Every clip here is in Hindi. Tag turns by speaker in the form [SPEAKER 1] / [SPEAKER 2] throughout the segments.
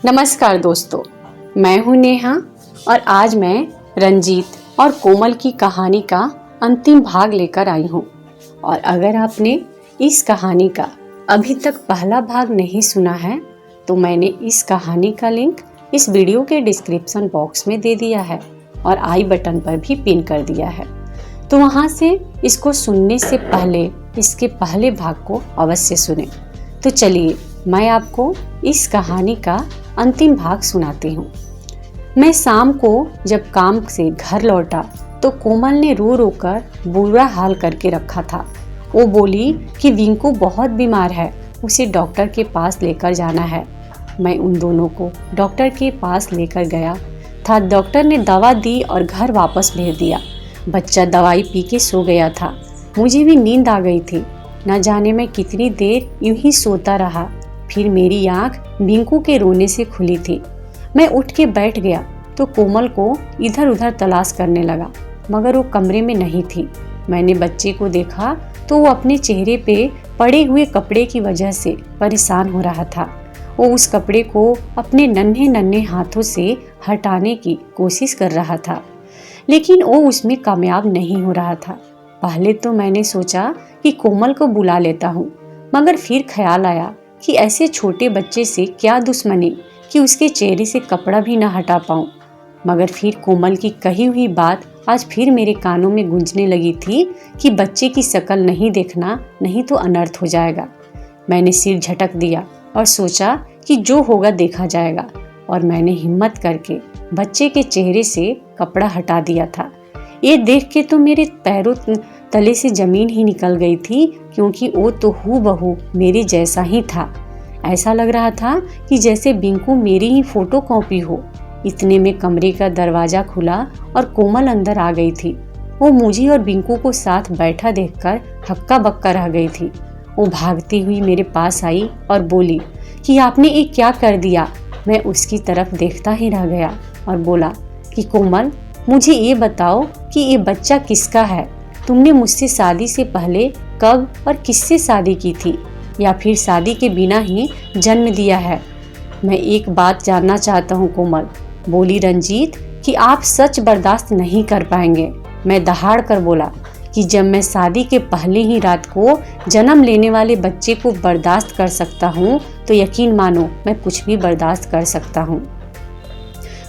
[SPEAKER 1] नमस्कार दोस्तों, मैं हूं नेहा और आज मैं रंजीत और कोमल की कहानी का अंतिम भाग लेकर आई हूं। और अगर आपने इस कहानी का अभी तक पहला भाग नहीं सुना है तो मैंने इस कहानी का लिंक इस वीडियो के डिस्क्रिप्शन बॉक्स में दे दिया है और आई बटन पर भी पिन कर दिया है, तो वहां से इसको सुनने से पहले इसके पहले भाग को अवश्य सुने। तो चलिए मैं आपको इस कहानी का अंतिम भाग सुनाती हूँ। मैं शाम को जब काम से घर लौटा तो कोमल ने रो रो कर बुरा हाल करके रखा था। वो बोली कि विंकू बहुत बीमार है, उसे डॉक्टर के पास लेकर जाना है। मैं उन दोनों को डॉक्टर के पास लेकर गया था। डॉक्टर ने दवा दी और घर वापस भेज दिया। बच्चा दवाई पी के सो गया था। मुझे भी नींद आ गई थी। न जाने मैं कितनी देर यूं ही सोता रहा। फिर मेरी आंख विंकू के रोने से खुली थी। मैं उठ के बैठ गया तो कोमल को इधर उधर तलाश करने लगा, मगर वो कमरे में नहीं थी। मैंने बच्चे को देखा तो वो अपने चेहरे पे पड़े हुए कपड़े की वजह से परेशान हो रहा था। वो उस कपड़े को अपने नन्हे नन्हे हाथों से हटाने की कोशिश कर रहा था, लेकिन वो उसमें कामयाब नहीं हो रहा था। पहले तो मैंने सोचा कि कोमल को बुला लेता हूँ, मगर फिर ख्याल आया कि ऐसे छोटे बच्चे से क्या दुश्मनी कि उसके चेहरे से कपड़ा भी न हटा पाऊं। मगर फिर कोमल की कही हुई बात आज फिर मेरे कानों में गूंजने लगी थी कि बच्चे की शक्ल नहीं देखना, नहीं तो अनर्थ हो जाएगा। मैंने सिर झटक दिया और सोचा कि जो होगा देखा जाएगा, और मैंने हिम्मत करके बच्चे के चेहरे से कपड़ा हटा दिया था। ये देख के तो मेरे पैरों तले से जमीन ही निकल गई थी, क्योंकि वो तो हूबहू मेरे जैसा ही था। ऐसा लग रहा था कि जैसे बिंकू मेरी ही फोटो कॉपी हो। इतने में कमरे का दरवाजा खुला और कोमल अंदर आ गई थी। वो मुझे और बिंकू को साथ बैठा देखकर हक्का बक्का रह गई थी। वो भागती हुई मेरे पास आई और बोली कि आपने ये क्या कर दिया। मैं उसकी तरफ देखता ही रह गया और बोला कि कोमल, मुझे ये बताओ कि ये बच्चा किसका है। तुमने मुझसे शादी से पहले कब और किससे शादी की थी, या फिर शादी के बिना ही जन्म दिया है। मैं एक बात जानना चाहता हूँ कोमल, बोली रंजीत, कि आप सच बर्दाश्त नहीं कर पाएंगे। मैं दहाड़ कर बोला कि जब मैं शादी के पहले ही रात को जन्म लेने वाले बच्चे को बर्दाश्त कर सकता हूँ तो यकीन मानो मैं कुछ भी बर्दाश्त कर सकता हूँ।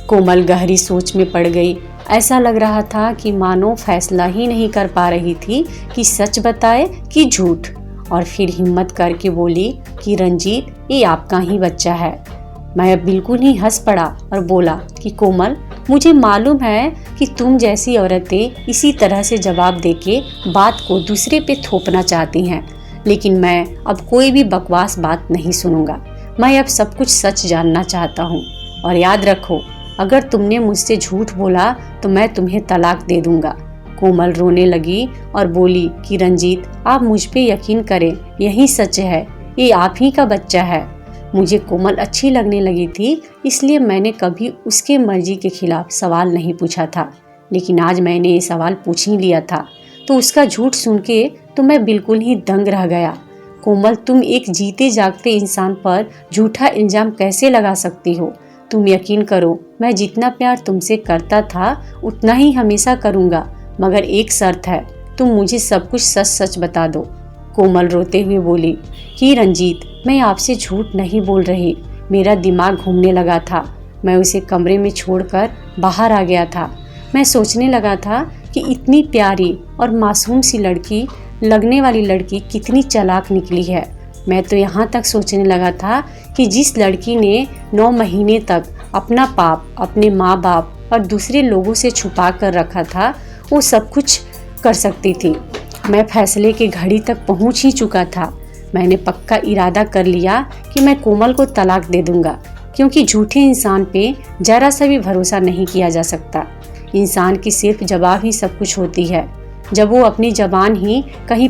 [SPEAKER 1] कोमल गहरी सोच में पड़ गई। ऐसा लग रहा था कि मानो फैसला ही नहीं कर पा रही थी कि सच बताए कि झूठ। और फिर हिम्मत करके बोली कि रंजीत, ये आपका ही बच्चा है। मैं बिल्कुल ही हंस पड़ा और बोला कि कोमल, मुझे मालूम है कि तुम जैसी औरतें इसी तरह से जवाब देके बात को दूसरे पे थोपना चाहती हैं, लेकिन मैं अब कोई भी बकवास बात नहीं सुनूंगा। मैं अब सब कुछ सच जानना चाहता हूँ, और याद रखो, अगर तुमने मुझसे झूठ बोला तो मैं तुम्हें तलाक दे दूंगा। कोमल रोने लगी और बोली कि रंजीत, आप मुझ पे यकीन करें, यही सच है, ये आप ही का बच्चा है। मुझे कोमल अच्छी लगने लगी थी, इसलिए मैंने कभी उसके मर्जी के खिलाफ सवाल नहीं पूछा था, लेकिन आज मैंने ये सवाल पूछ ही लिया था तो उसका झूठ सुन के तो मैं बिल्कुल ही दंग रह गया। कोमल, तुम एक जीते जागते इंसान पर झूठा इल्जाम कैसे लगा सकती हो? तुम यकीन करो, मैं जितना प्यार तुमसे करता था उतना ही हमेशा करूँगा, मगर एक शर्त है, तुम मुझे सब कुछ सच सच बता दो। कोमल रोते हुए बोली कि रंजीत, मैं आपसे झूठ नहीं बोल रही, मेरा दिमाग घूमने लगा था। मैं उसे कमरे में छोड़कर बाहर आ गया था। मैं सोचने लगा था कि इतनी प्यारी और मासूम सी लड़की, लगने वाली लड़की कितनी चालाक निकली है। मैं तो यहाँ तक सोचने लगा था कि जिस लड़की ने 9 महीने तक अपना पाप अपने माँ बाप और दूसरे लोगों से छुपा कर रखा था, वो सब कुछ कर सकती थी। मैं फैसले की घड़ी तक पहुँच ही चुका था। मैंने पक्का इरादा कर लिया कि मैं कोमल को तलाक दे दूंगा, क्योंकि झूठे इंसान पे जरा सा भी भरोसा नहीं किया जा सकता। इंसान की सिर्फ जबान ही सब कुछ होती है। जब वो अपनी जबान ही कहीं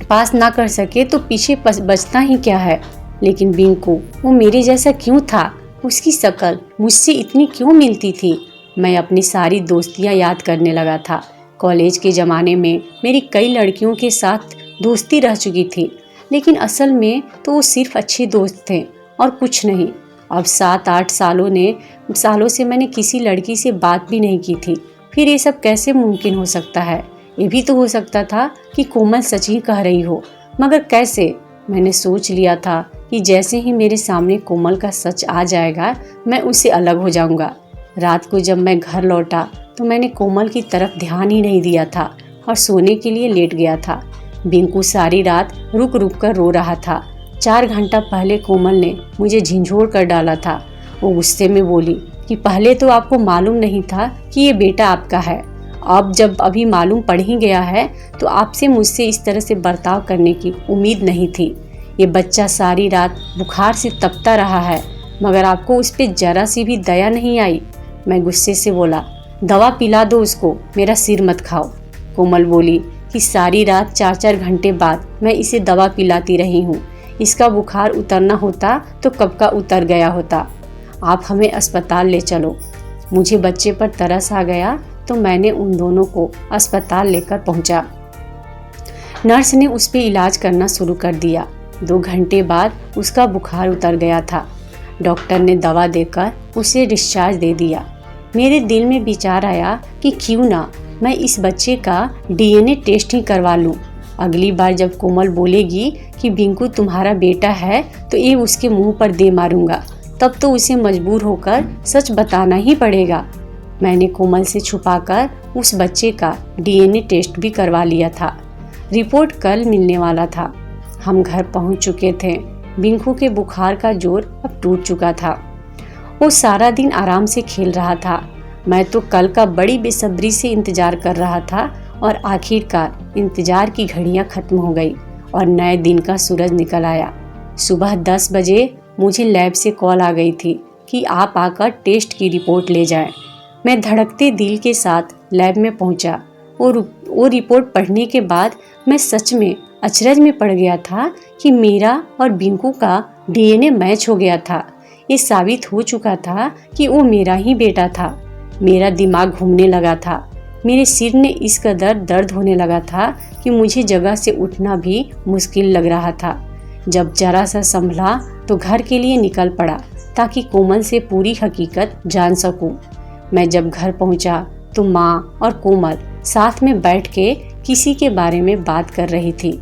[SPEAKER 1] पास ना कर सके तो पीछे बचता ही क्या है। लेकिन बिंकू, वो मेरे जैसा क्यों था? उसकी शक्ल मुझसे इतनी क्यों मिलती थी? मैं अपनी सारी दोस्तियां याद करने लगा था। कॉलेज के ज़माने में मेरी कई लड़कियों के साथ दोस्ती रह चुकी थी, लेकिन असल में तो वो सिर्फ अच्छे दोस्त थे। और कुछ नहीं। अब 7-8 सालों से मैंने किसी लड़की से बात भी नहीं की थी। फिर ये सब कैसे मुमकिन हो सकता है? ये भी तो हो सकता था कि कोमल सच ही कह रही हो, मगर कैसे? मैंने सोच लिया था कि जैसे ही मेरे सामने कोमल का सच आ जाएगा मैं उससे अलग हो जाऊंगा। रात को जब मैं घर लौटा तो मैंने कोमल की तरफ ध्यान ही नहीं दिया था और सोने के लिए लेट गया था। बिंकू सारी रात रुक रुक कर रो रहा था। 4 घंटा पहले कोमल ने मुझे झिंझोड़ कर डाला था। वो गुस्से में बोली कि पहले तो आपको मालूम नहीं था कि ये बेटा आपका है। अब जब अभी मालूम पड़ ही गया है तो आपसे मुझसे इस तरह से बर्ताव करने की उम्मीद नहीं थी। ये बच्चा सारी रात बुखार से तपता रहा है, मगर आपको उस पर जरा सी भी दया नहीं आई। मैं गुस्से से बोला, दवा पिला दो उसको, मेरा सिर मत खाओ। कोमल बोली कि सारी रात 4-4 घंटे बाद मैं इसे दवा पिलाती रही हूँ। इसका बुखार उतरना होता तो कब का उतर गया होता। आप हमें अस्पताल ले चलो। मुझे बच्चे पर तरस आ गया तो मैंने उन दोनों को अस्पताल लेकर पहुंचा। नर्स ने उस पर इलाज करना शुरू कर दिया। 2 घंटे बाद उसका बुखार उतर गया था। डॉक्टर ने दवा देकर उसे डिस्चार्ज दे दिया। मेरे दिल में विचार आया कि क्यों ना मैं इस बच्चे का DNA टेस्ट ही करवा लूं। अगली बार जब कोमल बोलेगी कि बिंकू तुम्हारा बेटा है तो ये उसके मुंह पर दे मारूंगा, तब तो उसे मजबूर होकर सच बताना ही पड़ेगा। मैंने कोमल से छुपाकर उस बच्चे का DNA टेस्ट भी करवा लिया था। रिपोर्ट कल मिलने वाला था। हम घर पहुंच चुके थे। बिंकू के बुखार का जोर अब टूट चुका था। वो सारा दिन आराम से खेल रहा था। मैं तो कल का बड़ी बेसब्री से इंतजार कर रहा था और आखिरकार इंतजार की घड़ियां खत्म हो गई और नए दिन का सूरज निकल आया। सुबह 10 बजे मुझे लैब से कॉल आ गई थी कि आप आकर टेस्ट की रिपोर्ट ले जाएं। मैं धड़कते दिल के साथ लैब में पहुंचा। वो रिपोर्ट पढ़ने के बाद मैं सच में अचरज में पड़ गया था कि मेरा और बिंकू का DNA मैच हो गया था। ये साबित हो चुका था कि वो मेरा ही बेटा था। मेरा दिमाग घूमने लगा था। मेरे सिर में इस कदर दर्द होने लगा था कि मुझे जगह से उठना भी मुश्किल लग रहा था। जब जरा सा संभला तो घर के लिए निकल पड़ा ताकि कोमल से पूरी हकीकत जान सकूं। मैं जब घर पहुंचा तो माँ और कोमल साथ में बैठ के किसी के बारे में बात कर रही थी।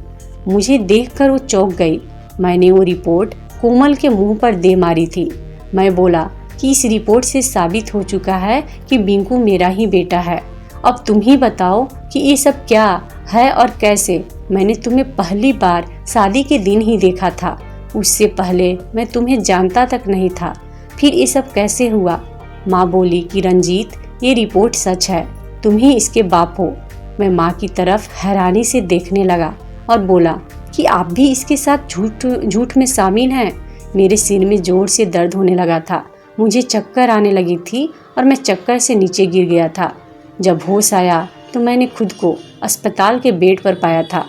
[SPEAKER 1] मुझे देखकर वो चौंक गई। मैंने वो रिपोर्ट कोमल के मुंह पर दे मारी थी। मैं बोला कि इस रिपोर्ट से साबित हो चुका है कि बिंकू मेरा ही बेटा है। अब तुम ही बताओ कि ये सब क्या है और कैसे। मैंने तुम्हें पहली बार शादी के दिन ही देखा था। उससे पहले मैं तुम्हें जानता तक नहीं था। फिर ये सब कैसे हुआ? माँ बोली कि रंजीत, ये रिपोर्ट सच है, तुम ही इसके बाप हो। मैं माँ की तरफ हैरानी से देखने लगा और बोला कि आप भी इसके साथ झूठ में शामिल हैं। मेरे सिर में जोर से दर्द होने लगा था। मुझे चक्कर आने लगी थी और मैं चक्कर से नीचे गिर गया था। जब होश आया तो मैंने खुद को अस्पताल के बेड पर पाया था।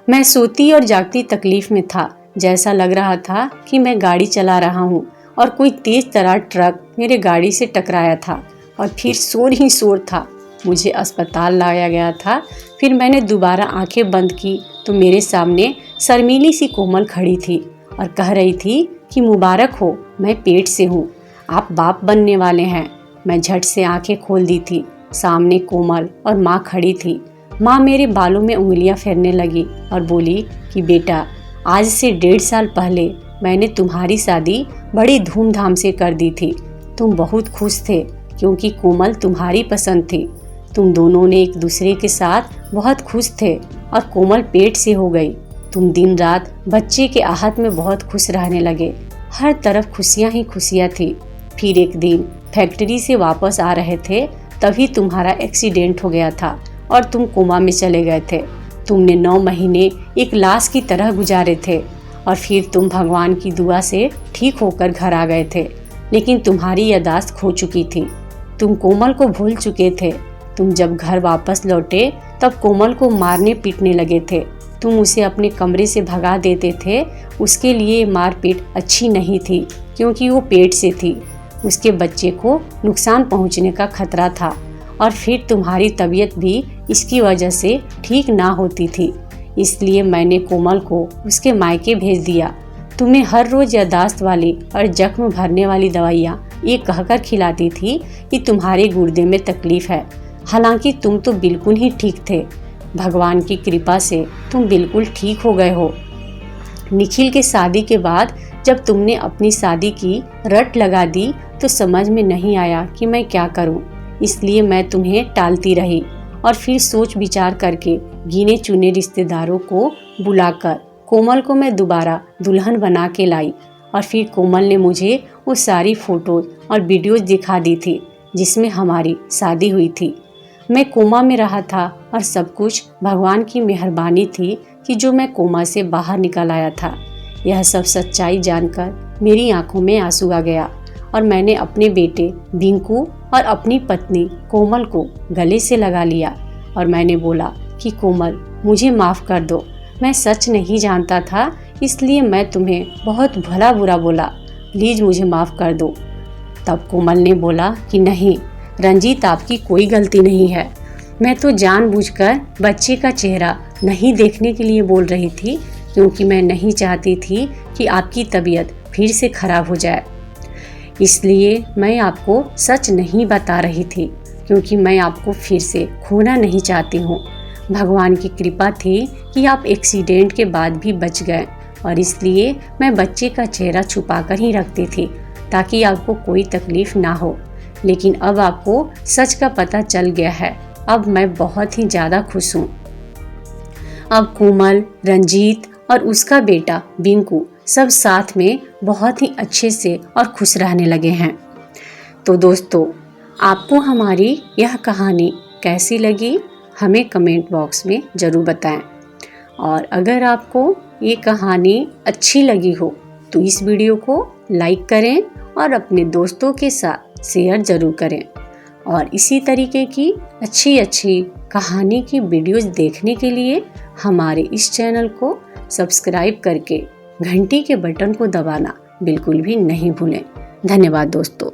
[SPEAKER 1] मैं सोती और जागती तकलीफ में था। जैसा लग रहा था कि मैं गाड़ी चला रहा हूँ और कोई तेज तर्रार ट्रक मेरे गाड़ी से टकराया था और फिर शोर ही शोर था। मुझे अस्पताल लाया गया था। फिर मैंने दोबारा आंखें बंद की तो मेरे सामने शर्मीली सी कोमल खड़ी थी और कह रही थी कि मुबारक हो, मैं पेट से हूँ, आप बाप बनने वाले हैं। मैं झट से आंखें खोल दी थी। सामने कोमल और माँ खड़ी थी। माँ मेरे बालों में उंगलियां फेरने लगी और बोली कि बेटा, आज से 1.5 साल पहले मैंने तुम्हारी शादी बड़ी धूमधाम से कर दी थी। तुम बहुत खुश थे क्योंकि कोमल तुम्हारी पसंद थी। तुम दोनों ने एक दूसरे के साथ बहुत खुश थे और कोमल पेट से हो गई। तुम दिन रात बच्चे के आहत में बहुत खुश रहने लगे। हर तरफ खुशियाँ ही खुशियाँ थी। फिर एक दिन फैक्ट्री से वापस आ रहे थे, तभी तुम्हारा एक्सीडेंट हो गया था और तुम कोमा में चले गए थे। तुमने 9 महीने एक लाश की तरह गुजारे थे और फिर तुम भगवान की दुआ से ठीक होकर घर आ गए थे। लेकिन तुम्हारी यादाश्त खो चुकी थी। तुम कोमल को भूल चुके थे। तुम जब घर वापस लौटे तब कोमल को मारने पीटने लगे थे। तुम उसे अपने कमरे से भगा देते थे। उसके लिए मारपीट अच्छी नहीं थी क्योंकि वो पेट से थी। उसके बच्चे को नुकसान पहुंचने का खतरा था और फिर तुम्हारी तबीयत भी इसकी वजह से ठीक ना होती थी। इसलिए मैंने कोमल को उसके मायके भेज दिया। तुम्हें हर रोज यादाश्त वाली और जख्म भरने वाली दवाइयाँ ये कहकर खिलाती थी कि तुम्हारे गुर्दे में तकलीफ है। हालांकि तुम तो बिल्कुल ही ठीक थे। भगवान की कृपा से तुम बिल्कुल ठीक हो गए हो। निखिल के शादी के बाद जब तुमने अपनी शादी की रट लगा दी तो समझ में नहीं आया कि मैं क्या करूं। इसलिए मैं तुम्हें टालती रही और फिर सोच विचार करके गिने चुने रिश्तेदारों को बुलाकर कोमल को मैं दोबारा दुल्हन बना के लाई। और फिर कोमल ने मुझे वो सारी फोटोज और वीडियोज दिखा दी थी जिसमें हमारी शादी हुई थी। मैं कोमा में रहा था और सब कुछ भगवान की मेहरबानी थी कि जो मैं कोमा से बाहर निकल आया था। यह सब सच्चाई जानकर मेरी आंखों में आंसू आ गया और मैंने अपने बेटे बिंकू और अपनी पत्नी कोमल को गले से लगा लिया और मैंने बोला कि कोमल, मुझे माफ़ कर दो। मैं सच नहीं जानता था, इसलिए मैं तुम्हें बहुत भला बुरा बोला। प्लीज़ मुझे माफ़ कर दो। तब कोमल ने बोला कि नहीं रंजीत, आपकी कोई गलती नहीं है। मैं तो जानबूझकर बच्चे का चेहरा नहीं देखने के लिए बोल रही थी, क्योंकि मैं नहीं चाहती थी कि आपकी तबीयत फिर से खराब हो जाए। इसलिए मैं आपको सच नहीं बता रही थी, क्योंकि मैं आपको फिर से खोना नहीं चाहती हूँ। भगवान की कृपा थी कि आप एक्सीडेंट के बाद भी बच गए और इसलिए मैं बच्चे का चेहरा छुपा कर ही रखती थी ताकि आपको कोई तकलीफ ना हो। लेकिन अब आपको सच का पता चल गया है। अब मैं बहुत ही ज़्यादा खुश हूँ। अब कोमल, रंजीत और उसका बेटा बिंकू सब साथ में बहुत ही अच्छे से और खुश रहने लगे हैं। तो दोस्तों, आपको हमारी यह कहानी कैसी लगी हमें कमेंट बॉक्स में ज़रूर बताएं। और अगर आपको ये कहानी अच्छी लगी हो तो इस वीडियो को लाइक करें और अपने दोस्तों के साथ शेयर ज़रूर करें। और इसी तरीके की अच्छी अच्छी कहानी की वीडियोज़ देखने के लिए हमारे इस चैनल को सब्सक्राइब करके घंटी के बटन को दबाना बिल्कुल भी नहीं भूलें। धन्यवाद दोस्तों।